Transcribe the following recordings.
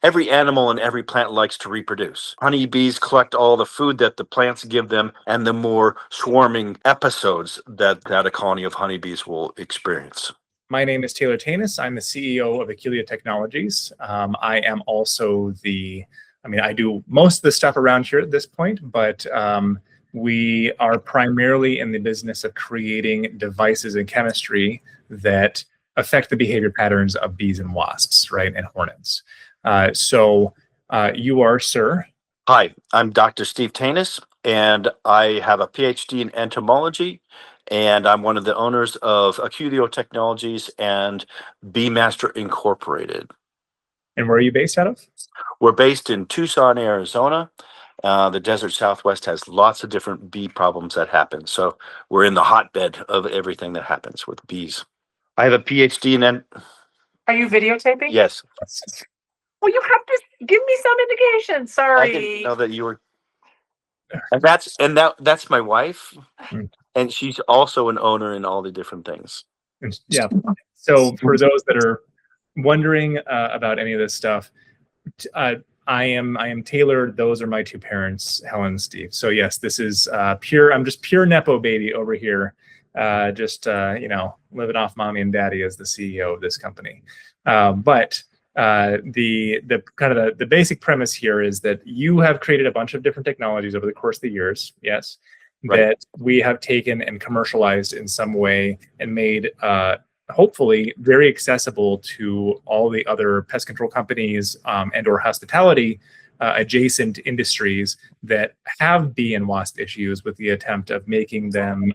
every animal and every plant likes to reproduce. Honeybees collect all the food that the plants give them and the more swarming episodes that a colony of honeybees will experience. My name is Taylor Thoenes. I'm the CEO of Aculeo Technologies. I am also I do most of the stuff around here at this point, but we are primarily in the business of creating devices and chemistry that affect the behavior patterns of bees and wasps, right, and hornets. You are, sir? Hi, I'm Dr. Steve Thoenes, and I have a PhD in entomology, and I'm one of the owners of Aculeo Technologies and Beemaster Incorporated. And where are you based out of? We're based in Tucson, Arizona. The desert Southwest has lots of different bee problems that happen, so we're in the hotbed of everything that happens with bees. I have a PhD in. Are you videotaping? Yes. Well, you have to give me some indication. Sorry. I didn't know that you were. And that's my wife, and she's also an owner in all the different things. Yeah. So for those that are wondering about any of this stuff, I am Taylor. Those are my two parents, Helen and Steve. So yes, this is pure. I'm just pure nepo baby over here. Living off mommy and daddy as the CEO of this company. But the kind of the basic premise here is that you have created a bunch of different technologies over the course of the years, yes, right, that we have taken and commercialized in some way and made hopefully very accessible to all the other pest control companies and or hospitality adjacent industries that have bee and wasp issues, with the attempt of making them,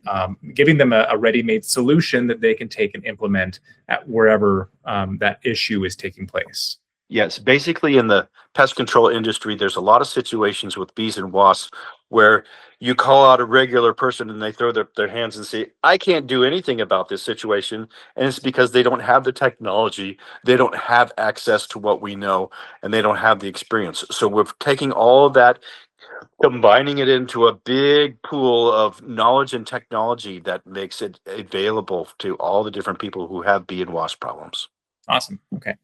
giving them a ready-made solution that they can take and implement at wherever that issue is taking place. Yes, basically in the pest control industry, there's a lot of situations with bees and wasps where you call out a regular person and they throw their hands and say, I can't do anything about this situation. And it's because they don't have the technology, they don't have access to what we know, and they don't have the experience. So we're taking all of that, combining it into a big pool of knowledge and technology that makes it available to all the different people who have bee and wasp problems. Awesome. Okay.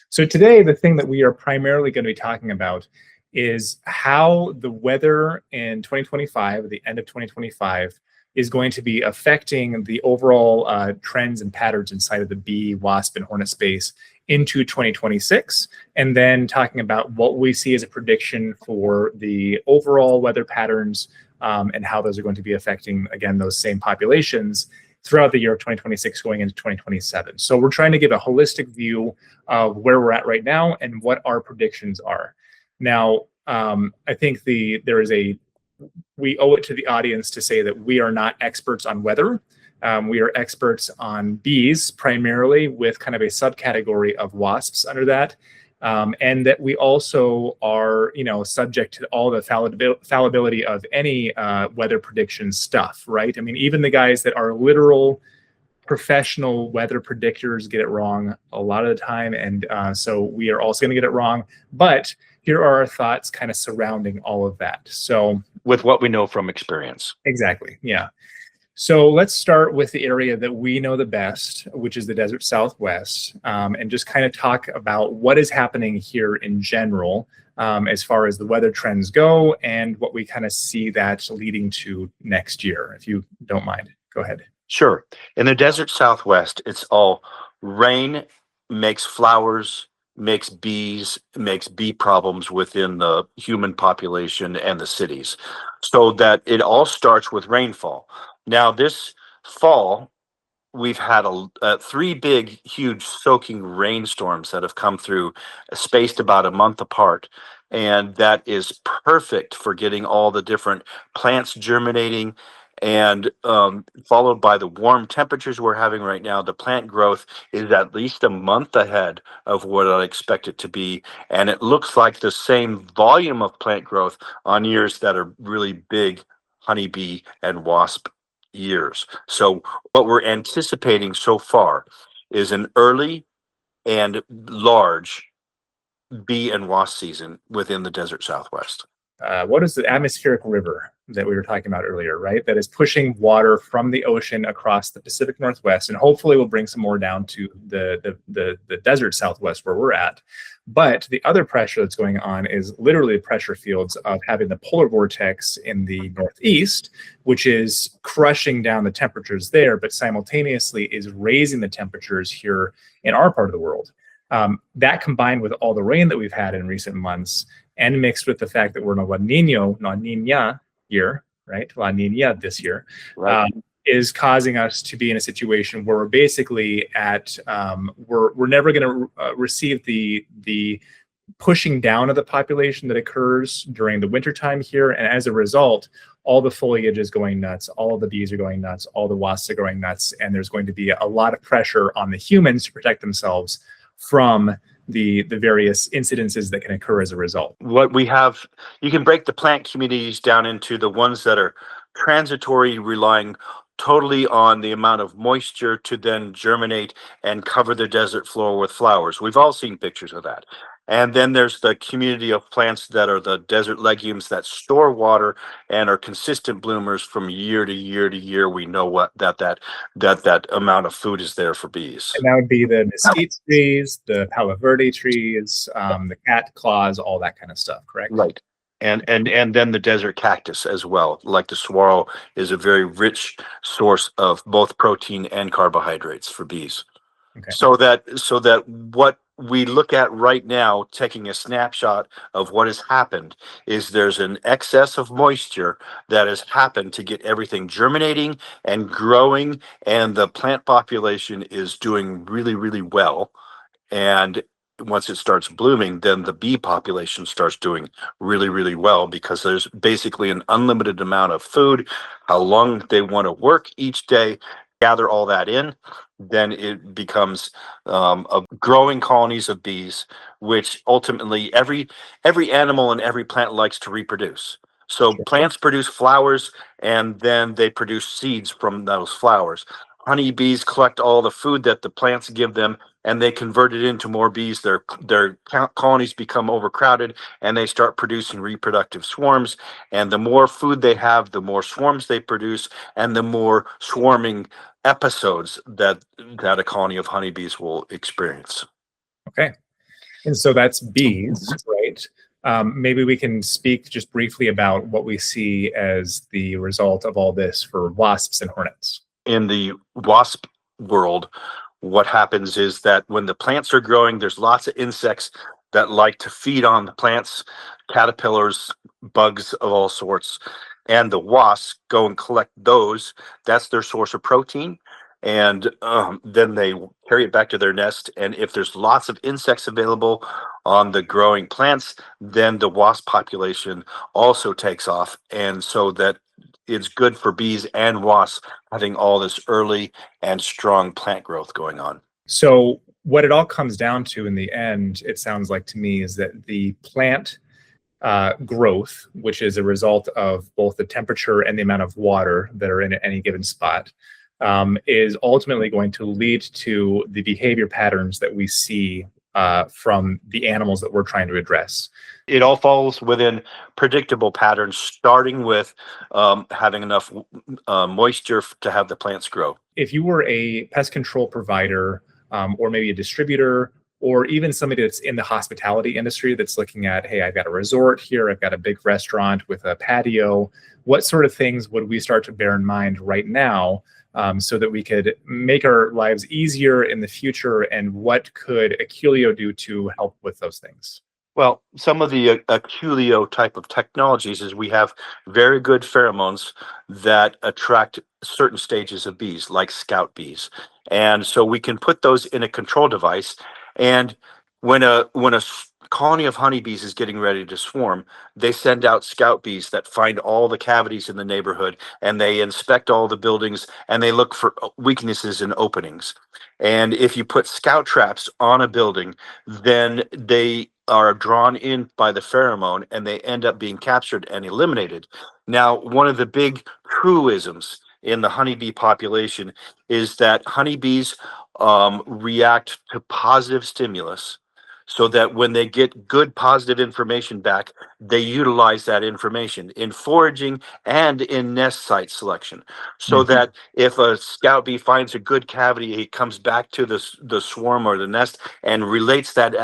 So today, the thing that we are primarily going to be talking about is how the weather in 2025, at the end of 2025, is going to be affecting the overall trends and patterns inside of the bee, wasp, and hornet space into 2026, and then talking about what we see as a prediction for the overall weather patterns and how those are going to be affecting, again, those same populations throughout the year of 2026 going into 2027. So we're trying to give a holistic view of where we're at right now and what our predictions are. Now, I think we owe it to the audience to say that we are not experts on weather. We are experts on bees primarily, with kind of a subcategory of wasps under that. And that we also are, subject to all the fallibility of any weather prediction stuff, right? I mean, even the guys that are literal professional weather predictors get it wrong a lot of the time. And so we are also going to get it wrong. But here are our thoughts kind of surrounding all of that. So with what we know from experience. Exactly. Yeah. So let's start with the area that we know the best, which is the desert Southwest, and just kind of talk about what is happening here in general as far as the weather trends go and what we kind of see that leading to next year. If you don't mind, go ahead. Sure. In the desert Southwest, it's all rain makes flowers, makes bees, makes bee problems within the human population and the cities. So that it all starts with rainfall. Now, this fall, we've had three big, huge soaking rainstorms that have come through, spaced about a month apart. And that is perfect for getting all the different plants germinating. And followed by the warm temperatures we're having right now, the plant growth is at least a month ahead of what I expect it to be. And it looks like the same volume of plant growth on years that are really big honeybee and wasp years. So what we're anticipating so far is an early and large bee and wasp season within the desert Southwest. What is the atmospheric river? that we were talking about earlier, right? That is pushing water from the ocean across the Pacific Northwest, and hopefully will bring some more down to the desert Southwest where we're at. But the other pressure that's going on is literally the pressure fields of having the polar vortex in the Northeast, which is crushing down the temperatures there, but simultaneously is raising the temperatures here in our part of the world. That combined with all the rain that we've had in recent months, and mixed with the fact that we're in a La Nina year, right? La Nina this year, Right. is causing us to be in a situation where we're basically at we're never going to receive the pushing down of the population that occurs during the wintertime here, and as a result, all the foliage is going nuts, all the bees are going nuts, all the wasps are going nuts, and there's going to be a lot of pressure on the humans to protect themselves from the various incidences that can occur as a result. What we have, you can break the plant communities down into the ones that are transitory, relying totally on the amount of moisture to then germinate and cover the desert floor with flowers. We've all seen pictures of that. And then there's the community of plants that are the desert legumes that store water and are consistent bloomers from year to year to year. We know what that amount of food is there for bees. And that would be the mesquite trees, the palo verde trees, the cat claws, all that kind of stuff, correct? Right. And then the desert cactus as well, like the saguaro, is a very rich source of both protein and carbohydrates for bees. Okay. So that what we look at right now, taking a snapshot of what has happened, is there's an excess of moisture that has happened to get everything germinating and growing, and the plant population is doing really, really well. And once it starts blooming, then the bee population starts doing really, really well, because there's basically an unlimited amount of food, how long they want to work each day, gather all that in. Then it becomes a growing colonies of bees, which ultimately every animal and every plant likes to reproduce. So Sure. plants produce flowers, and then they produce seeds from those flowers. Honeybees collect all the food that the plants give them, and they convert it into more bees. Their colonies become overcrowded, and they start producing reproductive swarms. And the more food they have, the more swarms they produce, and the more swarming episodes that a colony of honeybees will experience. Okay. And so that's bees, right? Maybe we can speak just briefly about what we see as the result of all this for wasps and hornets. In the wasp world, what happens is that when the plants are growing, there's lots of insects that like to feed on the plants, caterpillars, bugs of all sorts, and the wasps go and collect those. That's their source of protein, and then they carry it back to their nest. And if there's lots of insects available on the growing plants, then the wasp population also takes off, and so that it's good for bees and wasps having all this early and strong plant growth going on. So what it all comes down to in the end, it sounds like to me, is that the plant growth, which is a result of both the temperature and the amount of water that are in any given spot, is ultimately going to lead to the behavior patterns that we see from the animals that we're trying to address. It all falls within predictable patterns, starting with having enough moisture to have the plants grow. If you were a pest control provider, or maybe a distributor, or even somebody that's in the hospitality industry that's looking at, hey, I've got a resort here, I've got a big restaurant with a patio, what sort of things would we start to bear in mind right now, so that we could make our lives easier in the future, and what could Aculeo do to help with those things? Well, some of the Aculeo type of technologies is we have very good pheromones that attract certain stages of bees, like scout bees. And so we can put those in a control device. And when a colony of honeybees is getting ready to swarm, they send out scout bees that find all the cavities in the neighborhood, and they inspect all the buildings, and they look for weaknesses and openings. And if you put scout traps on a building, then they are drawn in by the pheromone, and they end up being captured and eliminated. Now, one of the big truisms in the honeybee population is that honeybees react to positive stimulus so that when they get good positive information back, they utilize that information in foraging and in nest site selection, so Mhm. that if a scout bee finds a good cavity, it comes back to the swarm or the nest and relates that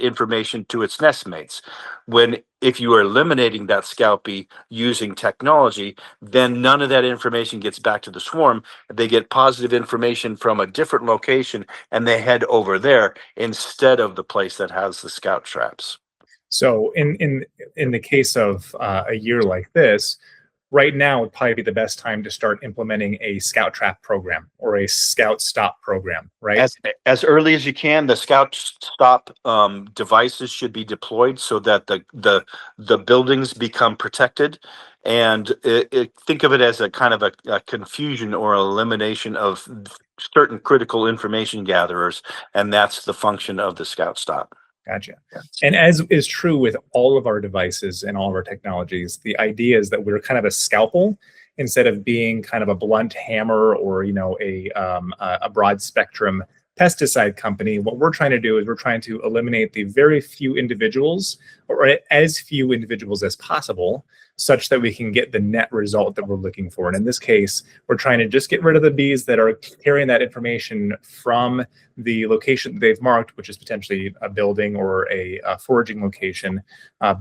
information to its nest mates. When if you are eliminating that scout bee using technology, then none of that information gets back to the swarm. They get positive information from a different location and they head over there instead of the place that has the scout traps. So in the case of a year like this, right now would probably be the best time to start implementing a scout trap program or a scout stop program, right? As early as you can, the scout stop devices should be deployed so that the buildings become protected. And think of it as a kind of a confusion or elimination of certain critical information gatherers, and that's the function of the scout stop. Gotcha. And as is true with all of our devices and all of our technologies, the idea is that we're kind of a scalpel instead of being kind of a blunt hammer or a broad spectrum pesticide company. What we're trying to do is we're trying to eliminate the very few individuals or as few individuals as possible, such that we can get the net result that we're looking for. And in this case, we're trying to just get rid of the bees that are carrying that information from the location they've marked, which is potentially a building or a foraging location,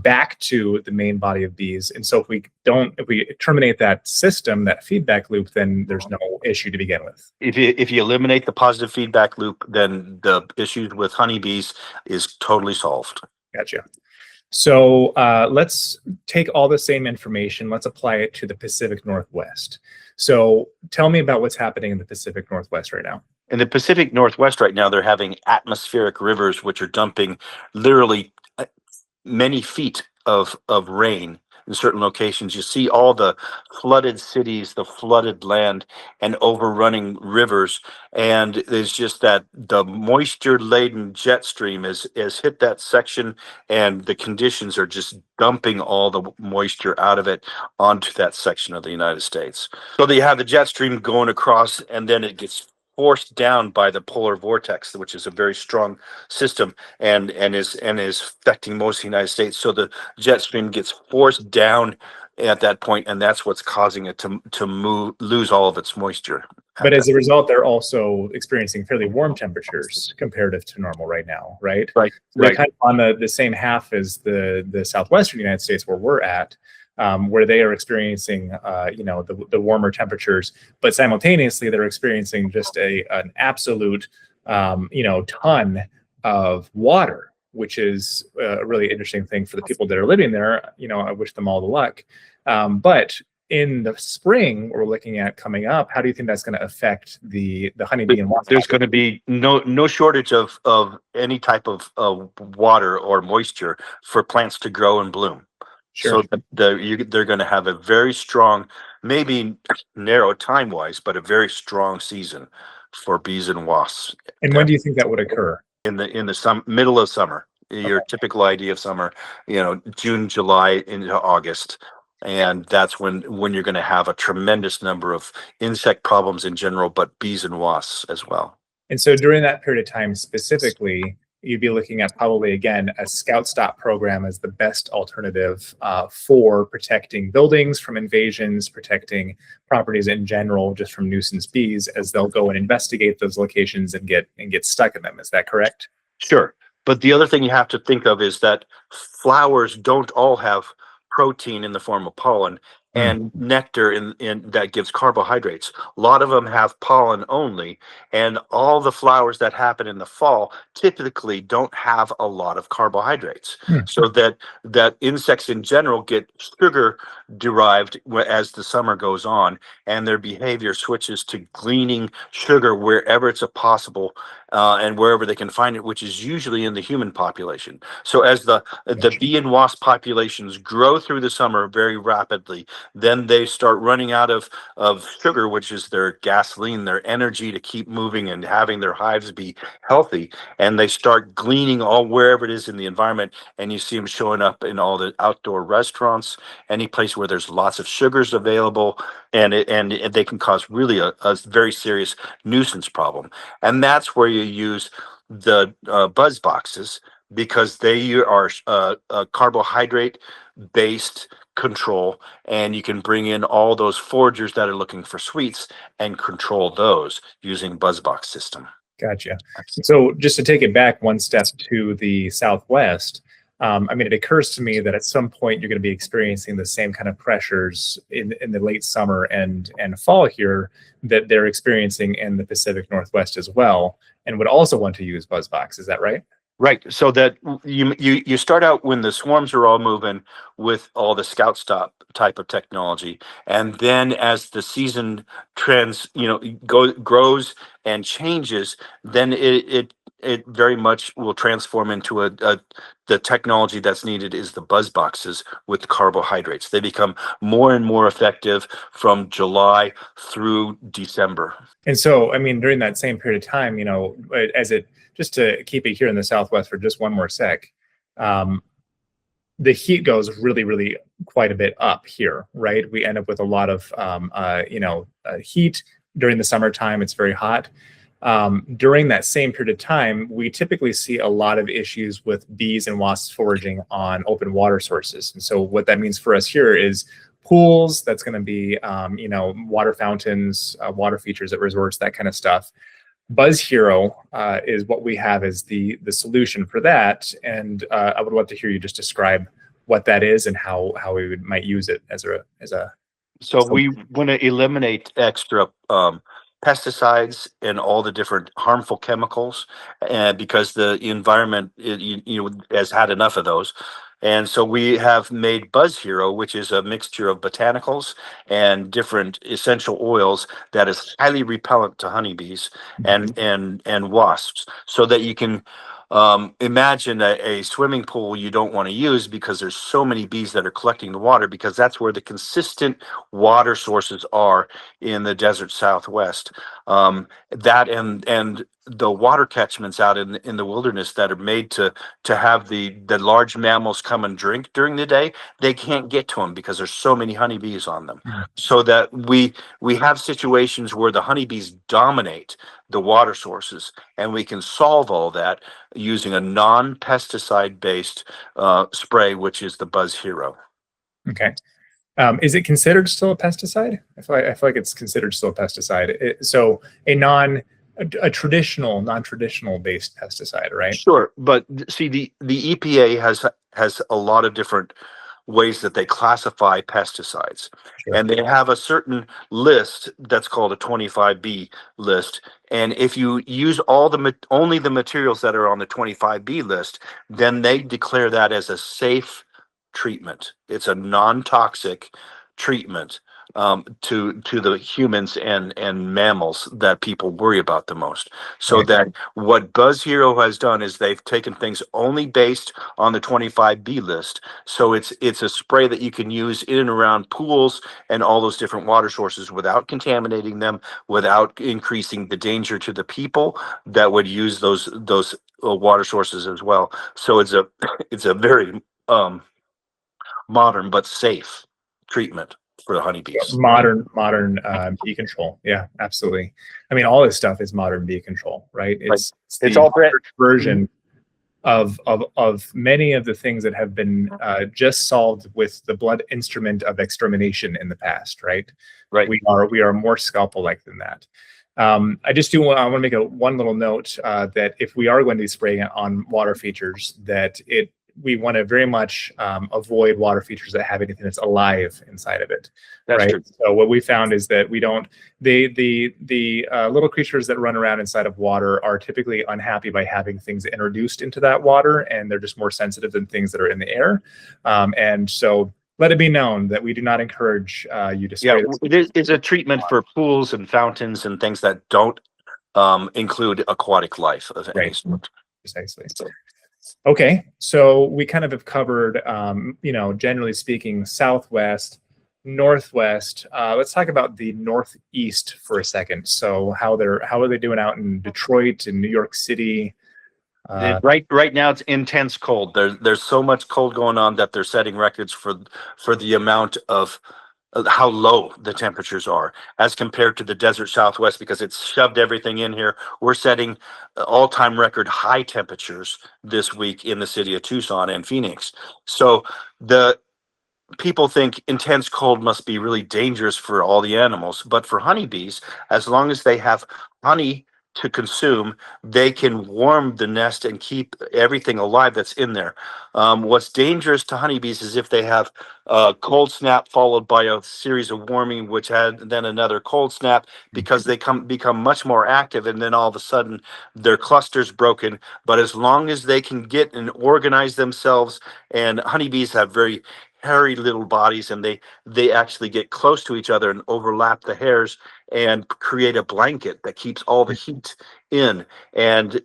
back to the main body of bees. And so if we terminate that system, that feedback loop, then there's no issue to begin with. If you eliminate the positive feedback loop, then the issues with honeybees is totally solved. Gotcha. So let's take all the same information, let's apply it to the Pacific Northwest. So tell me about what's happening in the Pacific Northwest right now. In the Pacific Northwest right now, they're having atmospheric rivers, which are dumping literally many feet of rain in certain locations. You see all the flooded cities, the flooded land, and overrunning rivers. And there's just that the moisture-laden jet stream has hit that section, and the conditions are just dumping all the moisture out of it onto that section of the United States. So they have the jet stream going across, and then it gets forced down by the polar vortex, which is a very strong system and is affecting most of the United States. So the jet stream gets forced down at that point, and that's what's causing it to lose all of its moisture. But as a result, they're also experiencing fairly warm temperatures comparative to normal right now, right? Right. So they're kind of on the same half as the southwestern United States where we're at, where they are experiencing the warmer temperatures, but simultaneously they're experiencing just an absolute ton of water, which is a really interesting thing for the people that are living there. I wish them all the luck. But in the spring, we're looking at coming up, how do you think that's going to affect the honeybee and wasp? There's going to be no shortage of any type of water or moisture for plants to grow and bloom. Sure. So they're going to have a very strong, maybe narrow time-wise, but a very strong season for bees and wasps. And when do you think that would occur? In the middle of summer, your typical idea of summer, June, July into August. And that's when you're going to have a tremendous number of insect problems in general, but bees and wasps as well. And so during that period of time specifically, you'd be looking at probably, again, a scout stop program as the best alternative for protecting buildings from invasions, protecting properties in general, just from nuisance bees, as they'll go and investigate those locations and get stuck in them. Is that correct? Sure. But the other thing you have to think of is that flowers don't all have protein in the form of pollen and nectar in that gives carbohydrates. A lot of them have pollen only, and all the flowers that happen in the fall typically don't have a lot of carbohydrates. So that insects in general get sugar derived as the summer goes on, and their behavior switches to gleaning sugar wherever it's possible and wherever they can find it, which is usually in the human population. So as the bee and wasp populations grow through the summer very rapidly, then they start running out of sugar, which is their gasoline, their energy to keep moving and having their hives be healthy. And they start gleaning all wherever it is in the environment. And you see them showing up in all the outdoor restaurants, any place where there's lots of sugars available, and they can cause really a very serious nuisance problem. And that's where you use the buzz boxes because they are carbohydrate based control, and you can bring in all those foragers that are looking for sweets and control those using buzzbox system. Gotcha. So just to take it back one step to the Southwest, I mean, it occurs to me that at some point you're going to be experiencing the same kind of pressures in the late summer and fall here that they're experiencing in the Pacific Northwest as well, and would also want to use buzzbox. Is that right? Right. So that you start out when the swarms are all moving with all the scout stop type of technology, and then as the season trends, grows and changes, then it very much will transform into the technology that's needed is the buzz boxes with the carbohydrates. They become more and more effective from July through December. And so, I mean, during that same period of time, just to keep it here in the Southwest for just one more sec, the heat goes really, really quite a bit up here, right? We end up with a lot of, heat during the summertime. It's very hot. During that same period of time, we typically see a lot of issues with bees and wasps foraging on open water sources. And so what that means for us here is pools, that's going to be, water fountains, water features at resorts, that kind of stuff. Buzz Hero is what we have as the solution for that. And I would love to hear you just describe what that is and how we might use it as a. So we want to eliminate extra pesticides and all the different harmful chemicals, because the environment has had enough of those. And so we have made Buzz Hero, which is a mixture of botanicals and different essential oils that is highly repellent to honeybees and wasps, so that you can imagine a swimming pool you don't want to use because there's so many bees that are collecting the water, because that's where the consistent water sources are in the desert Southwest. That and the water catchments out in the wilderness that are made to have the large mammals come and drink during the day, they can't get to them because there's so many honeybees on them. So that we have situations where the honeybees dominate the water sources, and we can solve all that using a non-pesticide based spray, which is the Buzz Hero. Okay. Is it considered still a pesticide? I feel like it's considered still a pesticide. So a traditional, non-traditional based pesticide, right? Sure, but see, the EPA has a lot of different ways that they classify pesticides. Sure. And they have a certain list that's called a 25B list. And if you use only the materials that are on the 25B list, then they declare that as a safe treatment. It's a non-toxic treatment to the humans and mammals that people worry about the most. So that what Buzz Hero has done is they've taken things only based on the 25B list. So it's a spray that you can use in and around pools and all those different water sources without contaminating them, without increasing the danger to the people that would use those water sources as well. So it's a very modern but safe treatment for the honeybees. Modern bee control. Yeah, absolutely. I mean, all this stuff is modern bee control, right? It's all version of many of the things that have been just solved with the blood instrument of extermination in the past, right? Right. We are more scalpel-like than that. I want to make one little note that if we are going to be spraying it on water features, we want to very much avoid water features that have anything that's alive inside of it. That's right. True. So what we found is that we don't. The little creatures that run around inside of water are typically unhappy by having things introduced into that water, and they're just more sensitive than things that are in the air. And so let it be known that we do not encourage you to spray. Yeah, it's a treatment for pools and fountains and things that don't include aquatic life of any sort. Precisely. Okay, so we kind of have covered, generally speaking, Southwest, Northwest. Let's talk about the Northeast for a second. So how are they doing out in Detroit and New York City? Right now it's intense cold. There's so much cold going on that they're setting records for the amount of how low the temperatures are as compared to the desert Southwest, because it's shoved everything in here. We're setting all-time record high temperatures this week in the city of Tucson and Phoenix. So the people think intense cold must be really dangerous for all the animals, but for honeybees, as long as they have honey to consume, they can warm the nest and keep everything alive that's in there. What's dangerous to honeybees is if they have a cold snap followed by a series of warming, which had then another cold snap, because they become much more active, and then all of a sudden their cluster's broken. But as long as they can get and organize themselves, and honeybees have very hairy little bodies, and they actually get close to each other and overlap the hairs and create a blanket that keeps all the heat in, and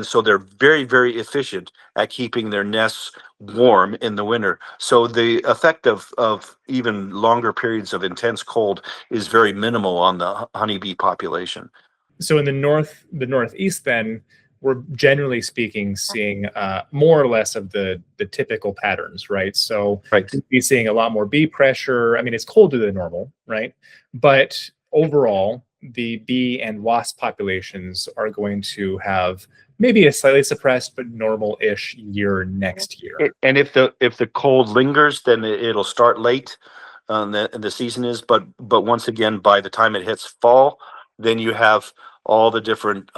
so they're very, very efficient at keeping their nests warm in the winter. So the effect of even longer periods of intense cold is very minimal on the honeybee population. So in the northeast, then we're generally speaking seeing more or less of the typical patterns, right? So Right. we're seeing a lot more bee pressure. I mean, it's colder than normal, right? But overall, the bee and wasp populations are going to have maybe a slightly suppressed but normal-ish year next year. And if the cold lingers, then it'll start late. The season is, but once again, by the time it hits fall, then you have all the different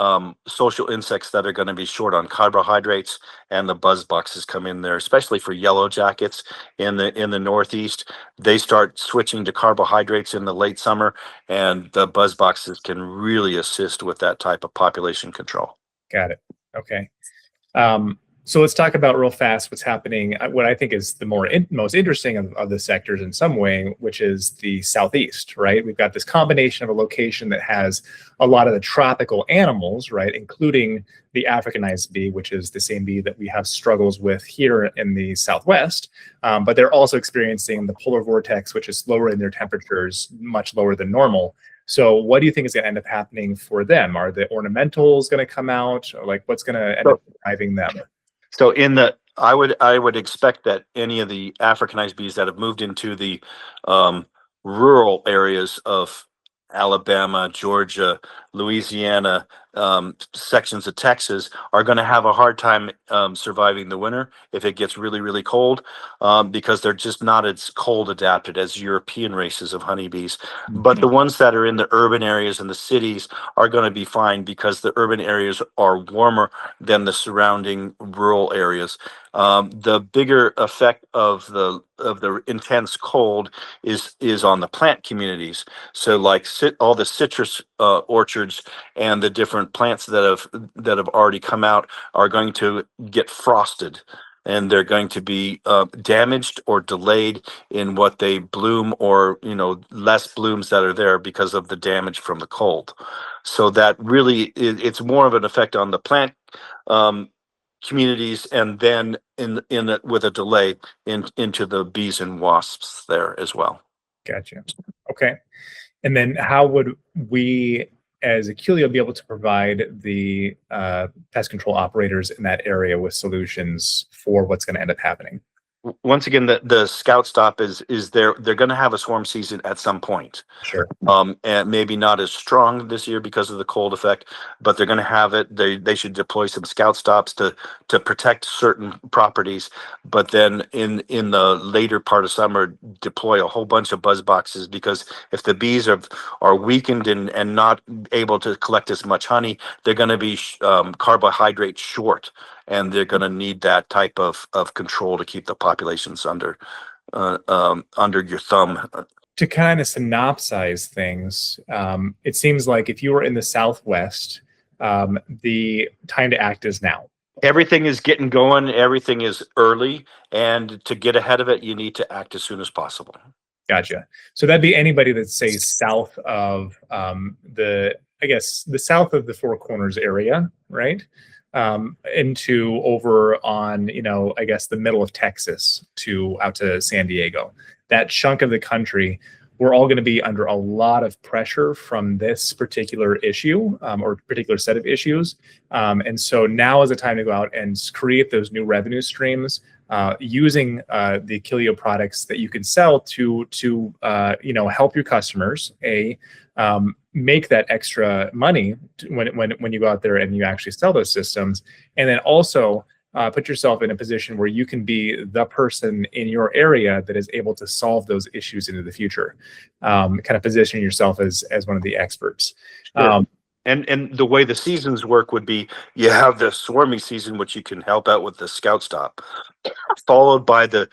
social insects that are going to be short on carbohydrates, and the buzz boxes come in there, especially for yellow jackets in the Northeast. They start switching to carbohydrates in the late summer, and the buzz boxes can really assist with that type of population control. Got it. Okay. So let's talk about real fast what's happening, what I think is the most interesting of the sectors in some way, which is the Southeast, right? We've got this combination of a location that has a lot of the tropical animals, right, including the Africanized bee, which is the same bee that we have struggles with here in the Southwest. But they're also experiencing the polar vortex, which is lowering their temperatures much lower than normal. So what do you think is going to end up happening for them? Are the ornamentals going to come out? Or like, what's going to end up driving them? So I would expect that any of the Africanized bees that have moved into the rural areas of Alabama, Georgia, Louisiana, sections of Texas are going to have a hard time surviving the winter if it gets really, really cold, because they're just not as cold adapted as European races of honeybees. But the ones that are in the urban areas and the cities are going to be fine, because the urban areas are warmer than the surrounding rural areas. The bigger effect of the intense cold is on the plant communities. So like all the citrus orchards and the different plants that have already come out are going to get frosted, and they're going to be damaged or delayed in what they bloom, or less blooms that are there because of the damage from the cold. So that really it's more of an effect on the plant communities, and then with a delay into the bees and wasps there as well. Gotcha. Okay. And then how would we as Aculeo be able to provide the pest control operators in that area with solutions for what's going to end up happening? Once again, the scout stop is they're going to have a swarm season at some point. Sure. And maybe not as strong this year because of the cold effect, but they're going to have it. They should deploy some scout stops to protect certain properties, but then in the later part of summer deploy a whole bunch of buzz boxes, because if the bees are weakened and not able to collect as much honey, they're going to be carbohydrate short, and they're going to need that type of control to keep the populations under your thumb. To kind of synopsize things, it seems like if you were in the Southwest, the time to act is now. Everything is getting going. Everything is early, and to get ahead of it, you need to act as soon as possible. Gotcha. So that'd be anybody that's, say, south of the south of the Four Corners area, right? Into over on, I guess the middle of Texas out to San Diego. That chunk of the country, we're all going to be under a lot of pressure from this particular issue or particular set of issues. And so now is the time to go out and create those new revenue streams using the Aculeo products that you can sell to help your customers make that extra money when you go out there and you actually sell those systems, and then also put yourself in a position where you can be the person in your area that is able to solve those issues into the future. Kind of positioning yourself as one of the experts. Sure. And the way the seasons work would be you have the swarming season, which you can help out with the scout stop, followed by the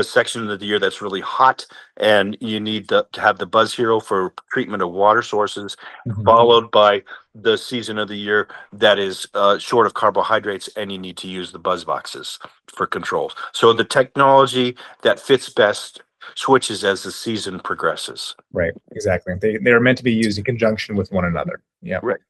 section of the year that's really hot, and you need to have the Buzz Hero for treatment of water sources, followed by the season of the year that is short of carbohydrates, and you need to use the Buzz boxes for controls. So the technology that fits best switches as the season progresses. Right, exactly. They're meant to be used in conjunction with one another. Yeah. Right.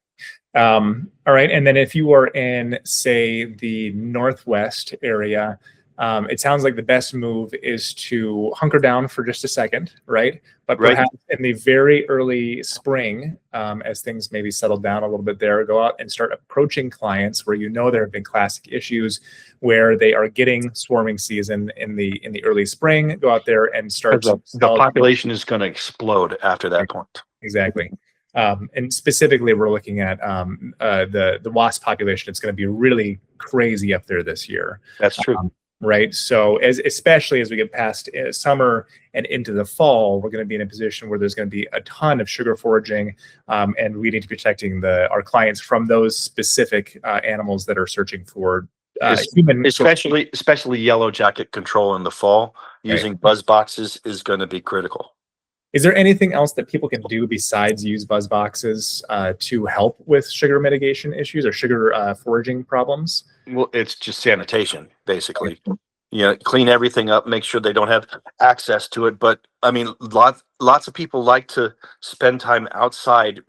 All right. And then if you are in, say, the Northwest area, it sounds like the best move is to hunker down for just a second, right? But perhaps in the very early spring, as things maybe settle down a little bit there, go out and start approaching clients where there have been classic issues where they are getting swarming season in the early spring. Go out there and start. The population is going to explode after that point. Exactly. And specifically, we're looking at the wasp population. It's going to be really crazy up there this year. That's true. Right. So especially as we get past summer and into the fall, we're going to be in a position where there's going to be a ton of sugar foraging, and we need to be protecting our clients from those specific animals that are searching for human. Especially yellow jacket control in the fall. Using buzz boxes is going to be critical. Is there anything else that people can do besides use buzz boxes to help with sugar mitigation issues or sugar foraging problems? Well, it's just sanitation, basically. Clean everything up, make sure they don't have access to it. But I mean, lots of people like to spend time outside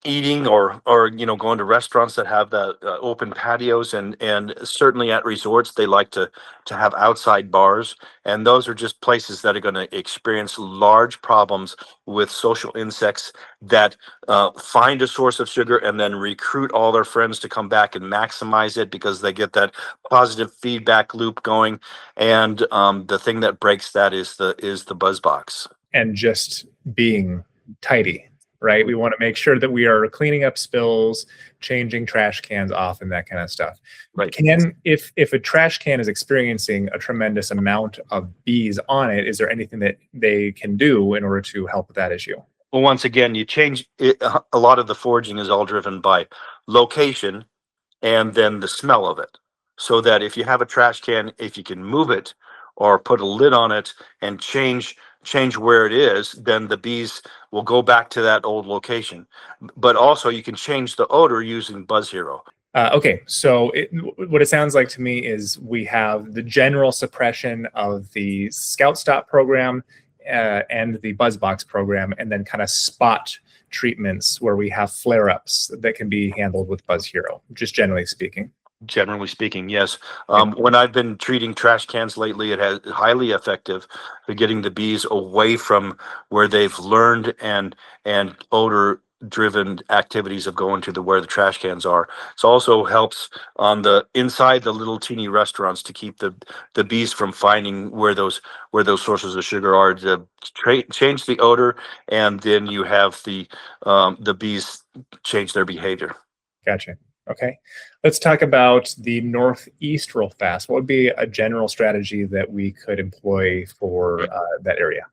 eating or going to restaurants that have the open patios, and certainly at resorts they like to have outside bars, and those are just places that are going to experience large problems with social insects that find a source of sugar and then recruit all their friends to come back and maximize it because they get that positive feedback loop going. And the thing that breaks that is the buzz box. And just being tidy. Right. We want to make sure that we are cleaning up spills, changing trash cans off, and that kind of stuff. Right. If a trash can is experiencing a tremendous amount of bees on it, is there anything that they can do in order to help with that issue? Well, once again, you change it. A lot of the foraging is all driven by location and then the smell of it. So that if you have a trash can, if you can move it or put a lid on it and change where it is, then the bees will go back to that old location. But also you can change the odor using Buzz Hero. Okay, so what it sounds like to me is we have the general suppression of the Scout Stop program and the BuzzBox program, and then kind of spot treatments where we have flare-ups that can be handled with Buzz Hero, just generally speaking. Generally speaking, yes. When I've been treating trash cans lately, it has highly effective for getting the bees away from where they've learned and odor-driven activities of going to where the trash cans are. It also helps on the inside the little teeny restaurants to keep the bees from finding where those sources of sugar are, to change the odor, and then you have the bees change their behavior. Gotcha. Okay, let's talk about the Northeast real fast. What would be a general strategy that we could employ for that area?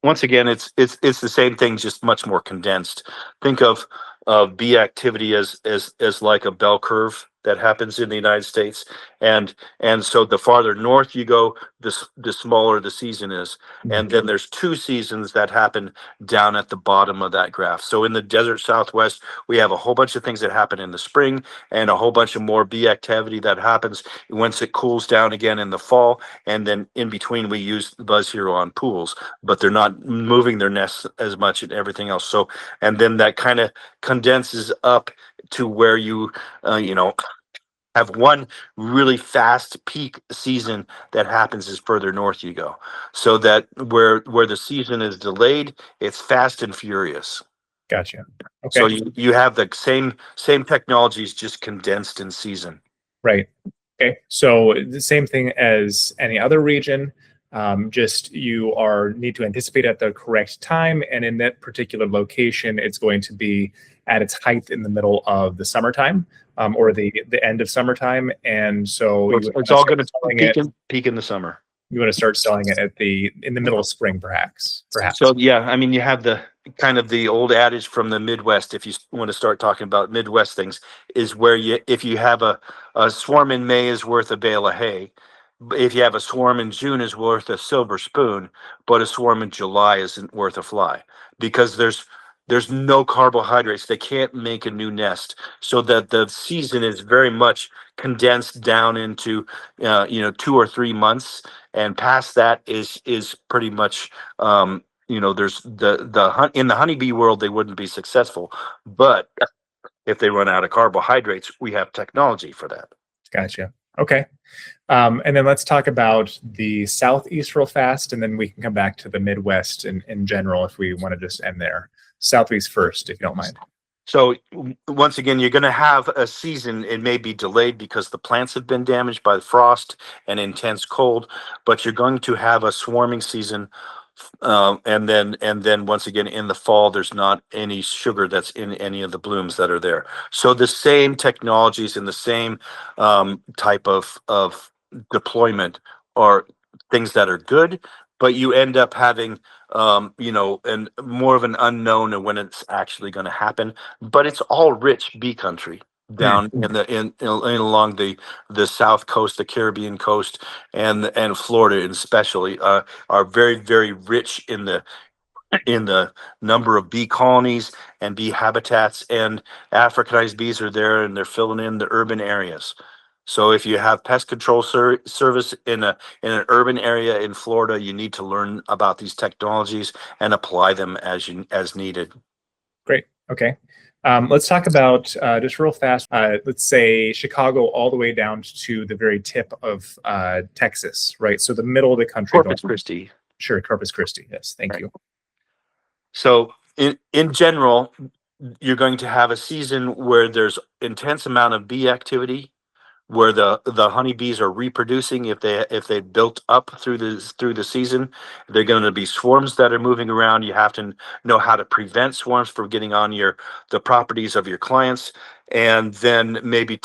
Once again, it's the same thing, just much more condensed. Think of bee activity as like a bell curve that happens in the United States, and so the farther north you go, the smaller the season is, and then there's two seasons that happen down at the bottom of that graph. So in the desert Southwest, we have a whole bunch of things that happen in the spring, and a whole bunch of more bee activity that happens once it cools down again in the fall, and then in between we use Buzz Hero on pools, but they're not moving their nests as much and everything else. So, and then that kind of condenses up to where you have one really fast peak season that happens as further north you go, so that where the season is delayed, it's fast and furious. Gotcha. Okay. So you have the same technologies, just condensed in season. Right. Okay, so the same thing as any other region. Just you need to anticipate at the correct time, and in that particular location, it's going to be at its height in the middle of the summertime, or the end of summertime, and so It's all going to peak in the summer. you want to start selling it in the middle of spring, perhaps. So yeah, I mean, you have the kind of the old adage from the Midwest. If you want to start talking about Midwest things, is where if you have a swarm in May is worth a bale of hay. If you have a swarm in June is worth a silver spoon, but a swarm in July isn't worth a fly, because there's no carbohydrates. They can't make a new nest, so that the season is very much condensed down into 2 or 3 months, and past that is pretty much there's in the honeybee world they wouldn't be successful, but if they run out of carbohydrates, we have technology for that. Gotcha. Okay. And then let's talk about the Southeast real fast, and then we can come back to the Midwest in general if we want to just end there. Southeast first, if you don't mind. So once again, you're going to have a season. It may be delayed because the plants have been damaged by the frost and intense cold, but you're going to have a swarming season. And then once again in the fall, there's not any sugar that's in any of the blooms that are there. So the same technologies and the same type of deployment are things that are good, but you end up having and more of an unknown of when it's actually going to happen. But it's all rich bee country down in along the south coast, the Caribbean coast, and Florida especially are very, very rich in the number of bee colonies and bee habitats, and Africanized bees are there, and they're filling in the urban areas. So if you have pest control service in an urban area in Florida, you need to learn about these technologies and apply them as needed. Great. Okay. Let's talk about just real fast. Let's say Chicago all the way down to the very tip of Texas, right? So the middle of the country. Corpus Christi. Sure, Corpus Christi. Yes, thank you. So in general, you're going to have a season where there's intense amount of bee activity, where the honeybees are reproducing. If they built up through the season, they're going to be swarms that are moving around. You have to know how to prevent swarms from getting on the properties of your clients, and then maybe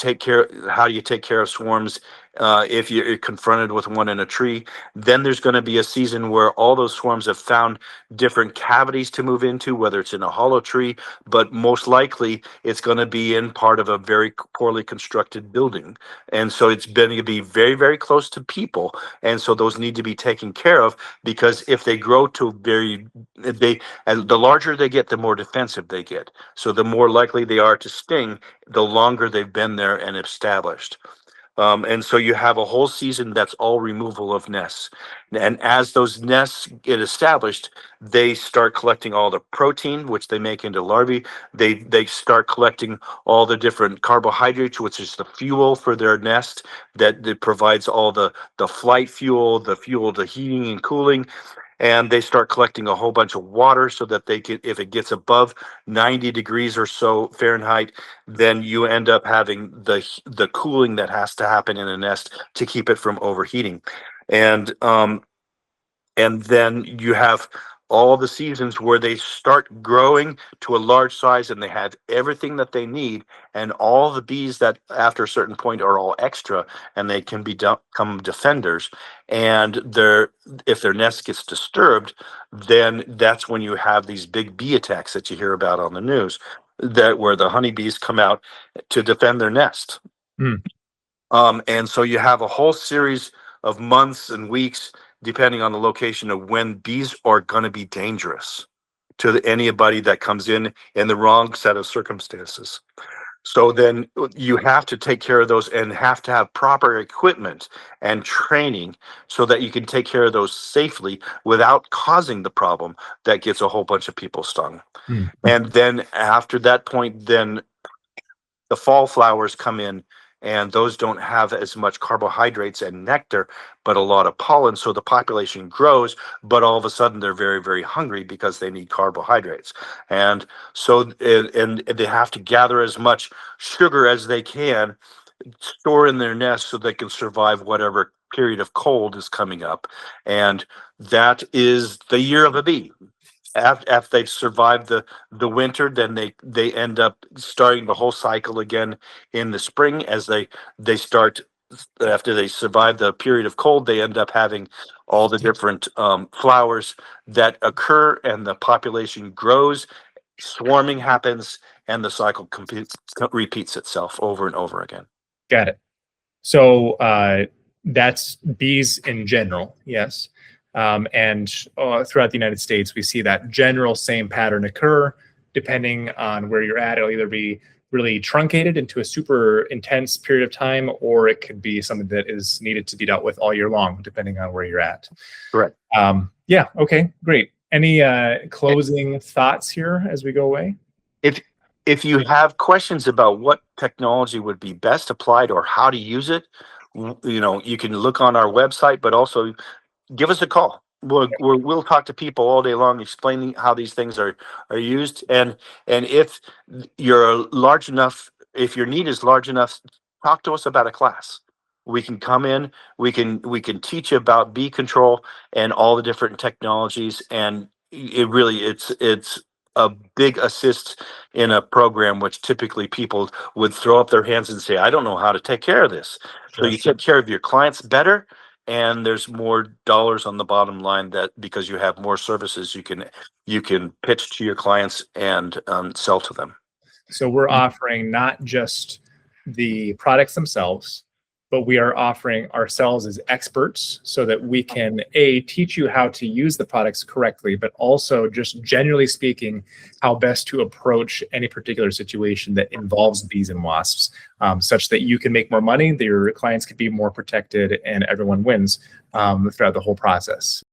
how do you take care of swarms if you're confronted with one in a tree. Then there's going to be a season where all those swarms have found different cavities to move into, whether it's in a hollow tree, but most likely it's going to be in part of a very poorly constructed building. And so it's going to be very, very close to people. And so those need to be taken care of, because if they grow to and the larger they get, the more defensive they get. So the more likely they are to sting, the longer they've been there and established. And so you have a whole season that's all removal of nests. And as those nests get established, they start collecting all the protein, which they make into larvae. They start collecting all the different carbohydrates, which is the fuel for their nest, that provides all the flight fuel, the fuel to heating and cooling. And they start collecting a whole bunch of water, so that if it gets above 90 degrees or so Fahrenheit, then you end up having the cooling that has to happen in a nest to keep it from overheating. And then you have all the seasons where they start growing to a large size, and they have everything that they need, and all the bees that after a certain point are all extra, and they can become defenders. And if their nest gets disturbed, then that's when you have these big bee attacks that you hear about on the news, where the honeybees come out to defend their nest. And so you have a whole series of months and weeks, depending on the location, of when bees are going to be dangerous to anybody that comes in the wrong set of circumstances. So then you have to take care of those, and have to have proper equipment and training, so that you can take care of those safely without causing the problem that gets a whole bunch of people stung. And then after that point, then the fall flowers come in, and those don't have as much carbohydrates and nectar, but a lot of pollen. So the population grows, but all of a sudden they're very, very hungry because they need carbohydrates. And so and they have to gather as much sugar as they can store in their nest so they can survive whatever period of cold is coming up. And that is the year of a bee. After they've survived the winter, then they end up starting the whole cycle again in the spring. As they start, after they survive the period of cold, they end up having all the different flowers that occur, and the population grows, swarming happens, and the cycle repeats itself over and over again. Got it. So that's bees in general, yes. And throughout the United States, we see that general same pattern occur. Depending on where you're at, it'll either be really truncated into a super intense period of time, or it could be something that is needed to be dealt with all year long, depending on where you're at. Correct. Yeah, okay, great. Any closing thoughts here as we go away? If you have questions about what technology would be best applied or how to use it, you can look on our website, but also give us a call. We'll talk to people all day long explaining how these things are used. And if you're large enough, if your need is large enough, talk to us about a class. We can come in, we can teach you about bee control and all the different technologies. And it's a big assist in a program which typically people would throw up their hands and say, I don't know how to take care of this. Sure. So you take care of your clients better, and there's more dollars on the bottom line, that because you have more services you can pitch to your clients and sell to them. So we're offering not just the products themselves, but we are offering ourselves as experts so that we can teach you how to use the products correctly, but also just generally speaking, how best to approach any particular situation that involves bees and wasps, such that you can make more money, that your clients can be more protected, and everyone wins throughout the whole process.